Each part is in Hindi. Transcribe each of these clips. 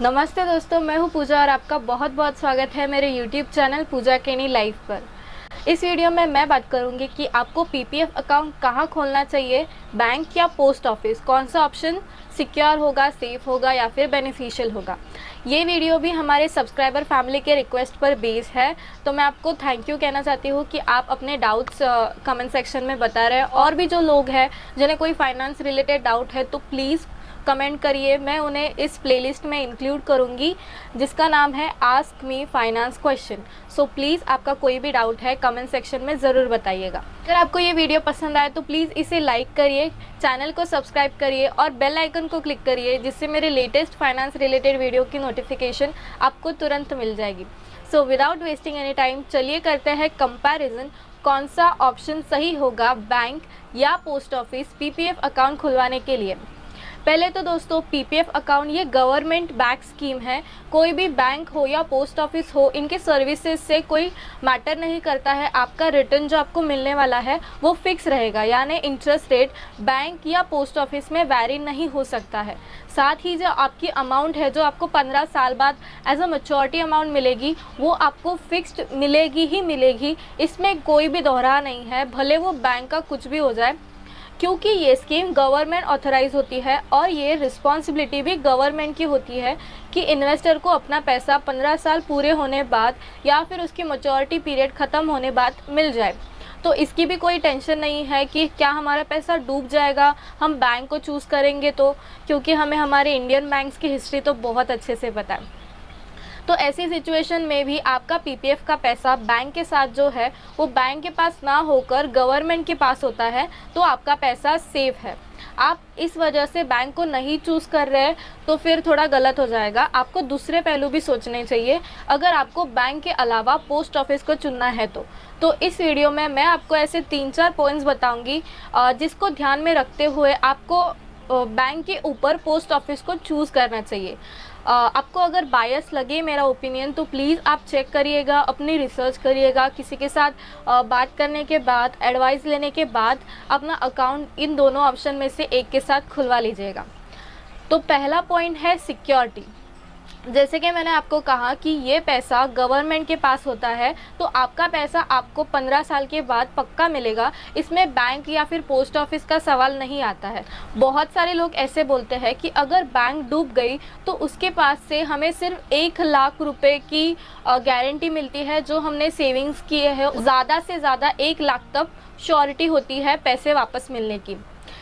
नमस्ते दोस्तों, मैं हूं पूजा और आपका बहुत बहुत स्वागत है मेरे YouTube चैनल पूजा केनी लाइव पर। इस वीडियो में मैं बात करूंगी कि आपको पीपीएफ अकाउंट कहां खोलना चाहिए, बैंक या पोस्ट ऑफिस, कौन सा ऑप्शन सिक्योर होगा, सेफ होगा या फिर बेनिफिशियल होगा। ये वीडियो भी हमारे सब्सक्राइबर फैमिली के रिक्वेस्ट पर बेस है, तो मैं आपको थैंक यू कहना चाहती हूँ कि आप अपने डाउट्स कमेंट सेक्शन में बता रहे हैं। और भी जो लोग हैं जिन्हें कोई फाइनेंस रिलेटेड डाउट है तो प्लीज़ कमेंट करिए, मैं उन्हें इस प्लेलिस्ट में इंक्लूड करूंगी जिसका नाम है ask me finance question. So please आपका कोई भी डाउट है कमेंट सेक्शन में ज़रूर बताइएगा। अगर आपको ये वीडियो पसंद आए तो प्लीज़ इसे लाइक करिए, चैनल को सब्सक्राइब करिए और बेल आइकन को क्लिक करिए, जिससे मेरे लेटेस्ट फाइनेंस रिलेटेड वीडियो की नोटिफिकेशन आपको तुरंत मिल जाएगी। So without wasting any time चलिए करते हैं कंपैरिजन, कौन सा ऑप्शन सही होगा बैंक या पोस्ट ऑफिस पीपीएफ अकाउंट खुलवाने के लिए। पहले तो दोस्तों, पीपीएफ अकाउंट ये गवर्नमेंट बैक स्कीम है। कोई भी बैंक हो या पोस्ट ऑफिस हो, इनके सर्विसेज से कोई मैटर नहीं करता है। आपका रिटर्न जो आपको मिलने वाला है वो फिक्स रहेगा, यानी इंटरेस्ट रेट बैंक या पोस्ट ऑफिस में वैरी नहीं हो सकता है। साथ ही जो आपकी अमाउंट है, जो आपको 15 साल बाद एज अ मैच्योरिटी अमाउंट मिलेगी, वो आपको फिक्स्ड मिलेगी ही मिलेगी। इसमें कोई भी दोहरा नहीं है, भले वो बैंक का कुछ भी हो जाए, क्योंकि ये स्कीम गवर्नमेंट ऑथराइज होती है और ये रिस्पॉन्सिबिलिटी भी गवर्नमेंट की होती है कि इन्वेस्टर को अपना पैसा 15 साल पूरे होने बाद या फिर उसकी मैच्योरिटी पीरियड ख़त्म होने बाद मिल जाए। तो इसकी भी कोई टेंशन नहीं है कि क्या हमारा पैसा डूब जाएगा हम बैंक को चूज़ करेंगे तो, क्योंकि हमें हमारे इंडियन बैंक्स की हिस्ट्री तो बहुत अच्छे से पता है। तो ऐसी सिचुएशन में भी आपका पीपीएफ का पैसा बैंक के साथ जो है वो बैंक के पास ना होकर गवर्नमेंट के पास होता है, तो आपका पैसा सेफ है। आप इस वजह से बैंक को नहीं चूज़ कर रहे हैं तो फिर थोड़ा गलत हो जाएगा। आपको दूसरे पहलू भी सोचने चाहिए अगर आपको बैंक के अलावा पोस्ट ऑफिस को चुनना है तो इस वीडियो में मैं आपको ऐसे 3-4 पॉइंट्स बताऊंगी जिसको ध्यान में रखते हुए आपको बैंक के ऊपर पोस्ट ऑफिस को चूज़ करना चाहिए। आपको अगर बायस लगे मेरा ओपिनियन तो प्लीज़ आप चेक करिएगा, अपनी रिसर्च करिएगा, किसी के साथ बात करने के बाद, एडवाइस लेने के बाद अपना अकाउंट इन दोनों ऑप्शन में से एक के साथ खुलवा लीजिएगा। तो पहला पॉइंट है सिक्योरिटी। जैसे कि मैंने आपको कहा कि ये पैसा गवर्नमेंट के पास होता है, तो आपका पैसा आपको 15 साल के बाद पक्का मिलेगा। इसमें बैंक या फिर पोस्ट ऑफिस का सवाल नहीं आता है। बहुत सारे लोग ऐसे बोलते हैं कि अगर बैंक डूब गई तो उसके पास से हमें सिर्फ 1 लाख रुपए की गारंटी मिलती है, जो हमने सेविंग्स किए हैं ज़्यादा से ज़्यादा 1 लाख तक श्योरिटी होती है पैसे वापस मिलने की।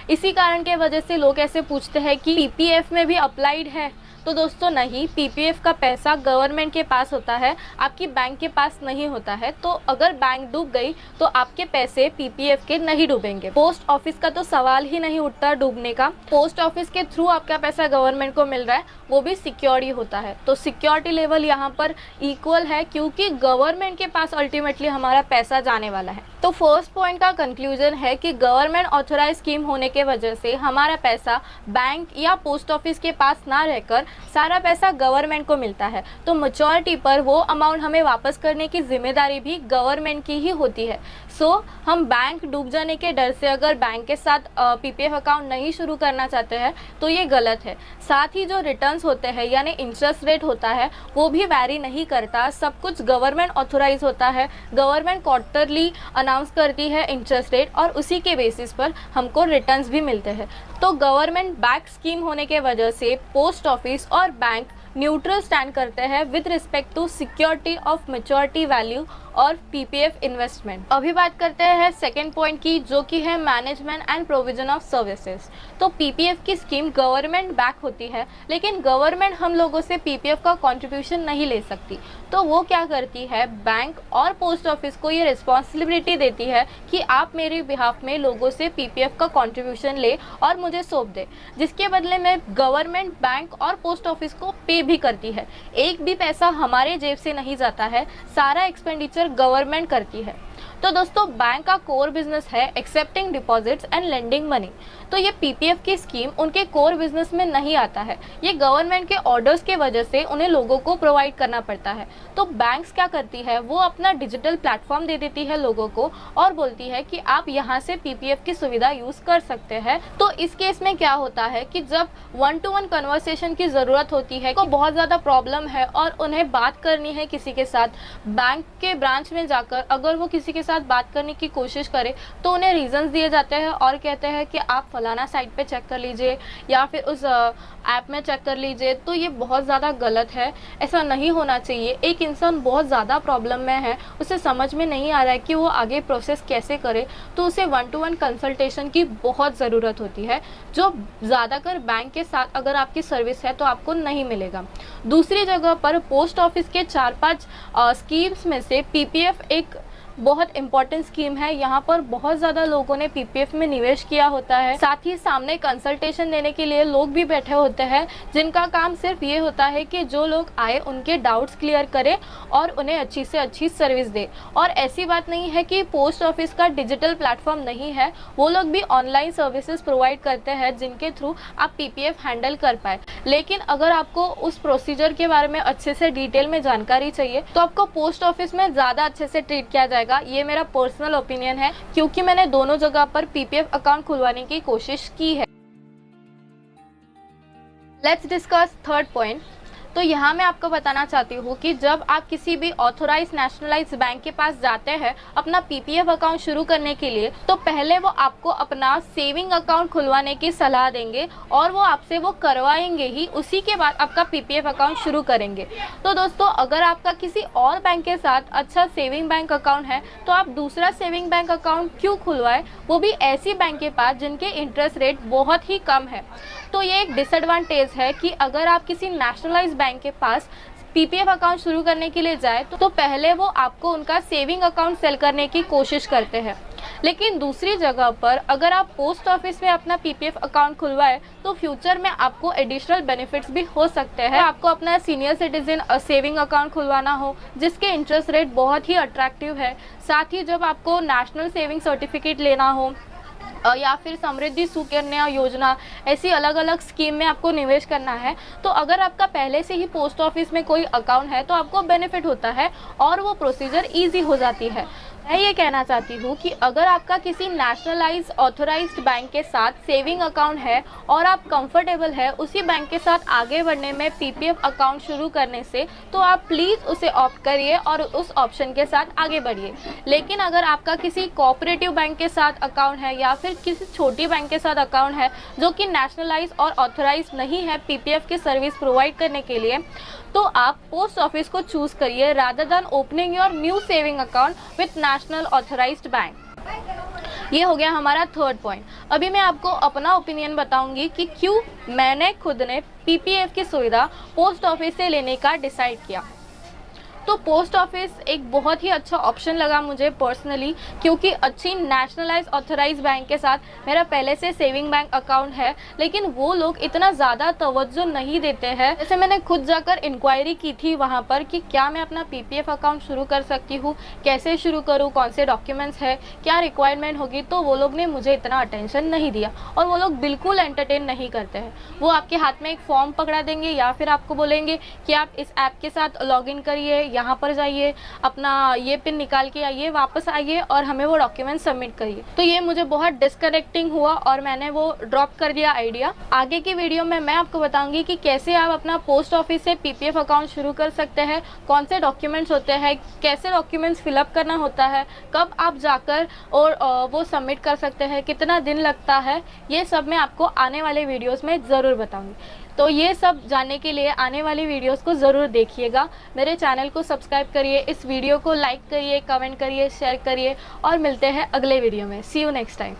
इसी कारण के वजह से लोग ऐसे पूछते हैं कि पीपीएफ में भी अप्लाइड है। तो दोस्तों नहीं, पीपीएफ का पैसा गवर्नमेंट के पास होता है, आपकी बैंक के पास नहीं होता है। तो अगर बैंक डूब गई तो आपके पैसे पीपीएफ के नहीं डूबेंगे। पोस्ट ऑफिस का तो सवाल ही नहीं उठता डूबने का। पोस्ट ऑफिस के थ्रू आपका पैसा गवर्नमेंट को मिल रहा है, वो भी सिक्योर ही होता है। तो सिक्योरिटी लेवल यहाँ पर इक्वल है, क्योंकि गवर्नमेंट के पास अल्टीमेटली हमारा पैसा जाने वाला है। तो फर्स्ट पॉइंट का कंक्लूजन है कि गवर्नमेंट ऑथराइज स्कीम होने के वजह से हमारा पैसा बैंक या पोस्ट ऑफिस के पास ना रहकर सारा पैसा गवर्नमेंट को मिलता है। तो मैच्योरिटी पर वो अमाउंट हमें वापस करने की जिम्मेदारी भी गवर्नमेंट की ही होती है। सो हम बैंक डूब जाने के डर से अगर बैंक के साथ पीपीएफ अकाउंट नहीं शुरू करना चाहते हैं तो ये गलत है। साथ ही जो रिटर्न्स होते हैं यानी इंटरेस्ट रेट होता है वो भी वैरी नहीं करता, सब कुछ गवर्नमेंट ऑथोराइज होता है। गवर्नमेंट क्वार्टरली अनाउंस करती है इंटरेस्ट रेट और उसी के बेसिस पर हमको रिटर्न्स भी मिलते हैं। तो गवर्नमेंट बैक स्कीम होने के वजह से पोस्ट ऑफिस और बैंक न्यूट्रल स्टैंड करते हैं with respect to security of maturity value और पीपीएफ इन्वेस्टमेंट। अभी बात करते हैं सेकेंड पॉइंट की, जो कि है management and provision of services. तो पीपीएफ की स्कीम गवर्नमेंट बैक होती है, लेकिन गवर्नमेंट हम लोगों से पीपीएफ का कंट्रीब्यूशन नहीं ले सकती। तो वो क्या करती है, बैंक और पोस्ट ऑफिस को ये रिस्पॉन्सिबिलिटी देती है कि आप मेरे बिहाफ में लोगों से पीपीएफ का कंट्रीब्यूशन ले और मुझे सौंप दे, जिसके बदले में गवर्नमेंट बैंक और पोस्ट ऑफिस को पे भी करती है। एक भी पैसा हमारे जेब से नहीं जाता है, सारा एक्सपेंडिचर गवर्नमेंट करती है। तो दोस्तों बैंक का कोर बिजनेस है accepting deposits and lending money. तो ये पीपीएफ की स्कीम उनके कोर बिजनेस में नहीं आता है, ये गवर्नमेंट के ऑर्डर्स के वजह से उन्हें लोगों को प्रोवाइड करना पड़ता है। तो बैंक्स क्या करती है, वो अपना डिजिटल प्लेटफॉर्म दे देती है लोगों को और बोलती है कि आप यहाँ से पीपीएफ की सुविधा यूज कर सकते हैं। तो इस केस में क्या होता है कि जब 1-to-1 कन्वर्सेशन की जरूरत होती है, तो बहुत ज्यादा प्रॉब्लम है और उन्हें बात करनी है किसी के साथ, बैंक के ब्रांच में जाकर अगर वो किसी के साथ बात करने की कोशिश करे तो उन्हें रीजंस दिए जाते हैं और कहते हैं कि आप फलाना साइट पे चेक कर लीजिए या फिर उस ऐप में चेक कर लीजिए। तो ये बहुत ज़्यादा गलत है, ऐसा नहीं होना चाहिए। एक इंसान बहुत ज़्यादा प्रॉब्लम में है, उसे समझ में नहीं आ रहा है कि वो आगे प्रोसेस कैसे करे, तो उसे 1-to-1 कंसल्टेशन की बहुत ज़रूरत होती है, जो ज़्यादातर बैंक के साथ अगर आपकी सर्विस है तो आपको नहीं मिलेगा। दूसरी जगह पर पोस्ट ऑफिस के 4-5 स्कीम्स में से पीपीएफ एक बहुत इंपॉर्टेंट स्कीम है। यहाँ पर बहुत ज़्यादा लोगों ने पीपीएफ में निवेश किया होता है, साथ ही सामने कंसल्टेशन देने के लिए लोग भी बैठे होते हैं जिनका काम सिर्फ ये होता है कि जो लोग आए उनके डाउट्स क्लियर करे और उन्हें अच्छी से अच्छी सर्विस दे। और ऐसी बात नहीं है कि पोस्ट ऑफिस का डिजिटल प्लेटफॉर्म नहीं है, वो लोग भी ऑनलाइन सर्विसेज प्रोवाइड करते हैं जिनके थ्रू आप पीपीएफ हैंडल कर पाए। लेकिन अगर आपको उस प्रोसीजर के बारे में अच्छे से डिटेल में जानकारी चाहिए तो आपको पोस्ट ऑफिस में ज़्यादा अच्छे से ट्रीट किया जाएगा। ये मेरा पर्सनल ओपिनियन है क्योंकि मैंने दोनों जगह पर पीपीएफ अकाउंट खुलवाने की कोशिश की है। Let's discuss third point. तो यहाँ मैं आपको बताना चाहती हूँ कि जब आप किसी भी ऑथोराइज नेशनलाइज बैंक के पास जाते हैं अपना पीपीएफ अकाउंट शुरू करने के लिए, तो पहले वो आपको अपना सेविंग अकाउंट खुलवाने की सलाह देंगे और वो आपसे वो करवाएंगे ही, उसी के बाद आपका पीपीएफ अकाउंट शुरू करेंगे। तो दोस्तों अगर आपका किसी और बैंक के साथ अच्छा सेविंग बैंक अकाउंट है तो आप दूसरा सेविंग बैंक अकाउंट क्यों खुलवाएं, वो भी ऐसी बैंक के पास जिनके इंटरेस्ट रेट बहुत ही कम है। तो ये एक डिसएडवांटेज है कि अगर आप किसी नेशनलाइज बैंक के पास पीपीएफ अकाउंट शुरू करने के लिए जाए तो पहले वो आपको उनका सेविंग अकाउंट सेल करने की कोशिश करते हैं। लेकिन दूसरी जगह पर अगर आप पोस्ट ऑफिस में अपना पीपीएफ अकाउंट खुलवाए तो फ्यूचर में आपको एडिशनल बेनिफिट्स भी हो सकते हैं। आपको अपना सीनियर सिटीजन सेविंग अकाउंट खुलवाना हो जिसके इंटरेस्ट रेट बहुत ही अट्रैक्टिव है, साथ ही जब आपको नेशनल सेविंग सर्टिफिकेट लेना हो या फिर समृद्धि सुकन्या योजना, ऐसी अलग अलग स्कीम में आपको निवेश करना है, तो अगर आपका पहले से ही पोस्ट ऑफिस में कोई अकाउंट है तो आपको बेनिफिट होता है और वो प्रोसीजर इजी हो जाती है। मैं ये कहना चाहती हूँ कि अगर आपका किसी नेशनलाइज ऑथोराइज्ड बैंक के साथ सेविंग अकाउंट है और आप कंफर्टेबल है उसी बैंक के साथ आगे बढ़ने में पीपीएफ अकाउंट शुरू करने से, तो आप प्लीज़ उसे ऑप्ट करिए और उस ऑप्शन के साथ आगे बढ़िए। लेकिन अगर आपका किसी कोऑपरेटिव बैंक के साथ अकाउंट है या फिर किसी छोटी बैंक के साथ अकाउंट है जो कि नेशनलाइज और ऑथोराइज नहीं है पीपीएफ की सर्विस प्रोवाइड करने के लिए, तो आप पोस्ट ऑफिस को चूज करिए rather than opening your new saving account with national authorised bank. ये हो गया हमारा थर्ड पॉइंट। अभी मैं आपको अपना ओपिनियन बताऊंगी कि क्यों मैंने खुद ने पीपीएफ की सुविधा पोस्ट ऑफिस से लेने का डिसाइड किया। तो पोस्ट ऑफिस एक बहुत ही अच्छा ऑप्शन लगा मुझे पर्सनली, क्योंकि अच्छी नेशनलाइज ऑथराइज बैंक के साथ मेरा पहले से सेविंग बैंक अकाउंट है, लेकिन वो लोग इतना ज़्यादा तवज्जो नहीं देते हैं। जैसे मैंने खुद जाकर इंक्वायरी की थी वहाँ पर कि क्या मैं अपना पीपीएफ अकाउंट शुरू कर सकती हूँ, कैसे शुरू करूँ, कौन से डॉक्यूमेंट्स है, क्या रिक्वायरमेंट होगी, तो वो लोग ने मुझे इतना अटेंशन नहीं दिया और वो लोग बिल्कुल एंटरटेन नहीं करते हैं। वो आपके हाथ में एक फॉर्म पकड़ा देंगे या फिर आपको बोलेंगे कि आप इस ऐप के साथ लॉगिन करिए, यहाँ पर जाइए, अपना ये पिन निकाल के आइए, वापस आइए और हमें वो डॉक्यूमेंट सबमिट करिए। तो ये मुझे बहुत डिस्कनेक्टिंग हुआ और मैंने वो ड्रॉप कर दिया आइडिया। आगे की वीडियो में मैं आपको बताऊंगी कि कैसे आप अपना पोस्ट ऑफिस से पीपीएफ अकाउंट शुरू कर सकते हैं, कौन से डॉक्यूमेंट्स होते हैं, कैसे डॉक्यूमेंट्स फिलअप करना होता है, कब आप जाकर और वो सबमिट कर सकते हैं, कितना दिन लगता है, ये सब मैं आपको आने वाले वीडियोस में ज़रूर बताऊंगी। तो ये सब जानने के लिए आने वाली वीडियोस को ज़रूर देखिएगा। मेरे चैनल को सब्सक्राइब करिए, इस वीडियो को लाइक करिए, कमेंट करिए, शेयर करिए और मिलते हैं अगले वीडियो में। सी यू नेक्स्ट टाइम।